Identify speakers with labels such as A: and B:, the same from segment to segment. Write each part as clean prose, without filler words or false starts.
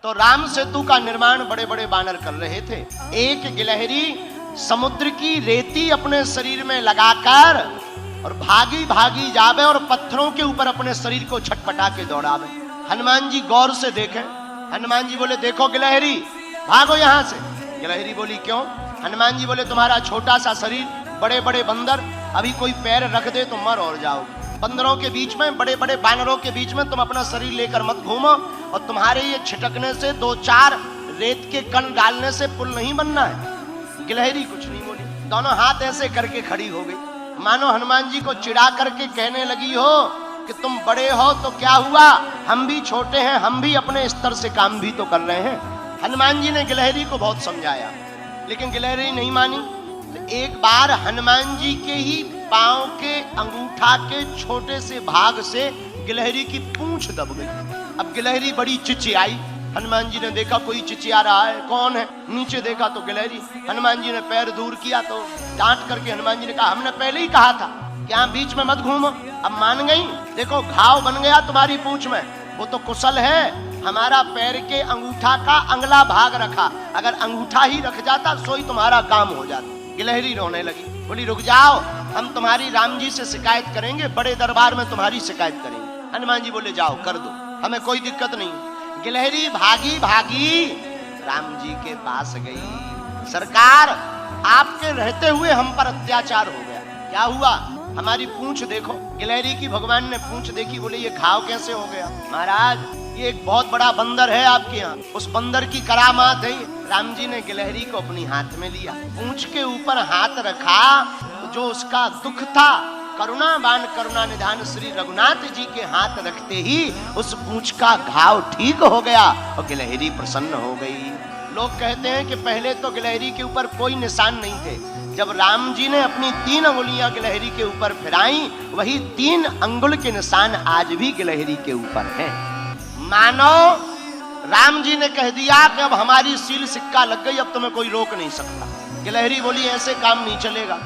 A: तो राम सेतु का निर्माण बड़े बड़े बानर कर रहे थे। एक गिलहरी समुद्र की रेती अपने शरीर में लगाकर और भागी भागी जावे और पत्थरों के ऊपर अपने शरीर को छटपटा के दौड़ावे। हनुमान जी गौर से देखें। हनुमान जी बोले देखो गिलहरी भागो यहां से। गिलहरी बोली क्यों? हनुमान जी बोले तुम्हारा छोटा सा शरीर, बड़े बड़े बंदर, अभी कोई पैर रख दे तो मर और जाओ। बंदरों के बीच में, बड़े बड़े बानरों के बीच में तुम अपना शरीर लेकर मत घूमो, और तुम्हारे ये छिटकने से, दो चार रेत के कण डालने से पुल नहीं बनना है। गिलहरी कुछ नहीं बोली, दोनों हाथ ऐसे करके खड़ी हो गई, मानो हनुमान जी को चिढ़ा करके कहने लगी हो कि तुम बड़े हो तो क्या हुआ, हम भी छोटे हैं, हम भी अपने स्तर से काम भी तो कर रहे हैं। हनुमान जी ने गिलहरी को बहुत समझाया, लेकिन गिलहरी नहीं मानी। तो एक बार हनुमान जी के ही पांव के अंगूठा के छोटे से भाग से गिलहरी की पूंछ दब गई। अब गिलहरी बड़ी चिचियाई। हनुमान जी ने देखा कोई चिचिया रहा है, कौन है? नीचे देखा तो गिलहरी। हनुमान जी ने पैर दूर किया तो डांट करके हनुमान जी ने कहा हमने पहले ही कहा था कि यहाँ बीच में मत घूमो। अब मान गई, देखो घाव बन गया तुम्हारी पूंछ में। वो तो कुशल है, हमारा पैर के अंगूठा का अगला भाग रखा, अगर अंगूठा ही रख जाता सोई तुम्हारा काम हो जाता। गिलहरी रोने लगी, बोली रुक जाओ, हम तुम्हारी राम जी से शिकायत करेंगे, बड़े दरबार में तुम्हारी शिकायत करेंगे। हनुमान जी बोले जाओ कर दो, हमें कोई दिक्कत नहीं। गिलहरी भागी भागी राम जी के पास गई। सरकार आपके रहते हुए हम पर अत्याचार हो गया, क्या हुआ? हमारी पूंछ देखो। गिलहरी की भगवान ने पूंछ देखी, बोले ये घाव कैसे हो गया? महाराज ये एक बहुत बड़ा बंदर है आपके यहाँ, उस बंदर की करामात है। राम जी ने गिलहरी को अपनी हाथ में लिया, पूंछ के ऊपर हाथ रखा, जो उसका दुख था, करुणावान करुणा निधान श्री रघुनाथ जी के हाथ रखते ही उस पूंछ का घाव ठीक हो गया और गिलहरी प्रसन्न हो गई। लोग कहते हैं कि पहले तो गिलहरी के ऊपर कोई निशान नहीं थे, जब राम जी ने अपनी 3 अंगुलियां गिलहरी के ऊपर फिराई, वही 3 अंगुल के निशान आज भी गिलहरी के ऊपर हैं। मानो राम जी ने कह दिया कि अब हमारी सील सिक्का लग गई, अब तुम्हें कोई रोक नहीं सकता। गिलहरी बोली ऐसे काम नहीं चलेगा,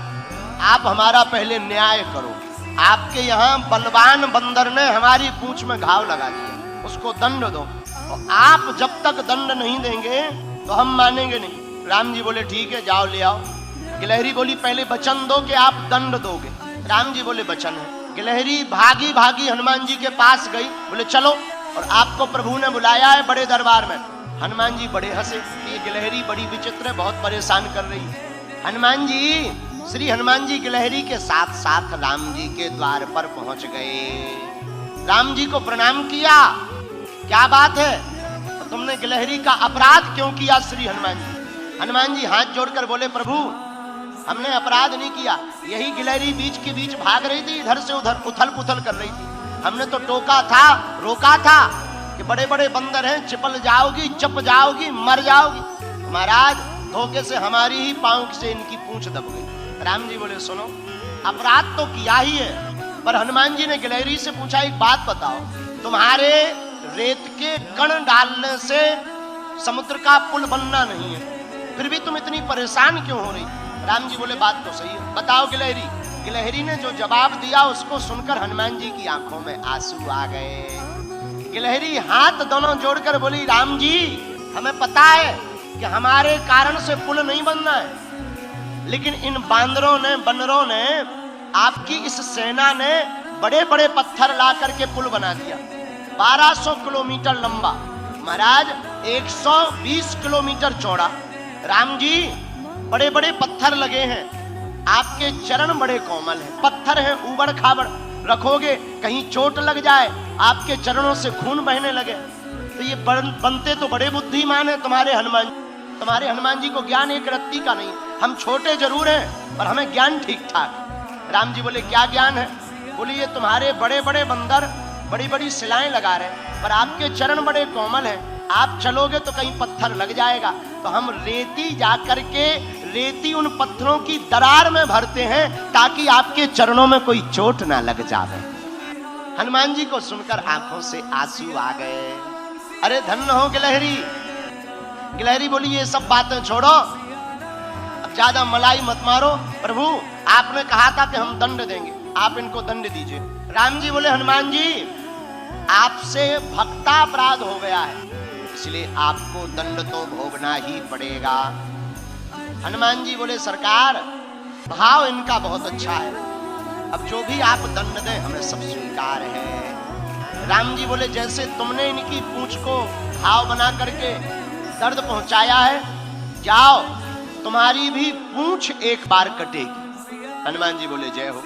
A: आप हमारा पहले न्याय करो। आपके यहाँ बलवान बंदर ने हमारी पूंछ में घाव लगा दिया, उसको दंड दो। और आप जब तक दंड नहीं देंगे तो हम मानेंगे नहीं। राम जी बोले ठीक है जाओ ले आओ। गिलहरी बोली पहले वचन दो कि आप दंड दोगे। राम जी बोले वचन है। गिलहरी भागी भागी हनुमान जी के पास गई, बोले चलो, और आपको प्रभु ने बुलाया है बड़े दरबार में। हनुमान जी बड़े हंसे, ये गिलहरी बड़ी विचित्र है, बहुत परेशान कर रही है। हनुमान जी, श्री हनुमान जी गिलहरी के साथ साथ राम जी के द्वार पर पहुंच गए। राम जी को प्रणाम किया, क्या बात है, तो तुमने गिलहरी का अपराध क्यों किया श्री हनुमान जी? हनुमान जी हाथ जोड़कर बोले प्रभु हमने अपराध नहीं किया, यही गिलहरी बीच के बीच भाग रही थी, इधर से उधर उथल पुथल कर रही थी, हमने तो टोका था, रोका था कि बड़े बड़े बंदर हैं, चिपल जाओगी, चप जाओगी, मर जाओगी। महाराज धोखे से हमारी ही पांव से इनकी पूंछ दब गई। राम जी बोले सुनो, अपराध तो किया ही है, पर हनुमान जी ने गिलहरी से पूछा एक बात बताओ, तुम्हारे रेत के कण डालने से समुद्र का पुल बनना नहीं है, फिर भी तुम इतनी परेशान क्यों हो रही? राम जी बोले बात तो सही है, बताओ गिलहरी। गिलहरी ने जो जवाब दिया उसको सुनकर हनुमान जी की आंखों में आंसू आ गए। गिलहरी हाथ दोनों जोड़कर बोली राम जी हमें पता है कि हमारे कारण से पुल नहीं बनना है, लेकिन इन बांदरों ने, बंदरों ने, आपकी इस सेना ने बड़े बड़े पत्थर ला करके पुल बना दिया, 1200 किलोमीटर लंबा, महाराज 120 किलोमीटर चौड़ा। राम जी बड़े बड़े पत्थर लगे हैं, आपके चरण बड़े कोमल हैं, पत्थर हैं ऊबड़ खाबड़, रखोगे कहीं चोट लग जाए, आपके चरणों से खून बहने लगे, तो ये बनते तो बड़े बुद्धिमान है तुम्हारे हनुमान जी को ज्ञान एक रत्ती का नहीं। हम छोटे जरूर हैं पर हमें ज्ञान ठीक ठाक। राम जी बोले क्या ज्ञान है? बोले ये तुम्हारे बड़े बड़े बंदर बड़ी बड़ी शिलाएं लगा रहे हैं, पर आपके चरण बड़े कोमल हैं, आप चलोगे तो कहीं पत्थर लग जाएगा, तो हम रेती जाकर के रेती उन पत्थरों की दरार में भरते हैं ताकि आपके चरणों में कोई चोट ना लग जावे। हनुमान जी को सुनकर आंखों से आंसू आ गए। अरे धन्य हो गिलहरी। गिलहरी बोली ये सब बातें छोड़ो, अब ज्यादा मलाई मत मारो, प्रभु आपने कहा था कि हम दंड देंगे, आप इनको दंड दीजिए। राम जी बोले हनुमान जी आपसे भक्तापराध हो गया है, इसलिए आपको दंड तो भोगना ही पड़ेगा। हनुमान जी बोले सरकार, भाव इनका बहुत अच्छा है, अब जो भी आप दंड दें हमें सब स्वीकार है। राम जी बोले जैसे तुमने इनकी पूंछ को घाव बना करके दर्द पहुंचाया है, जाओ तुम्हारी भी पूंछ एक बार कटेगी। हनुमान जी बोले जय हो।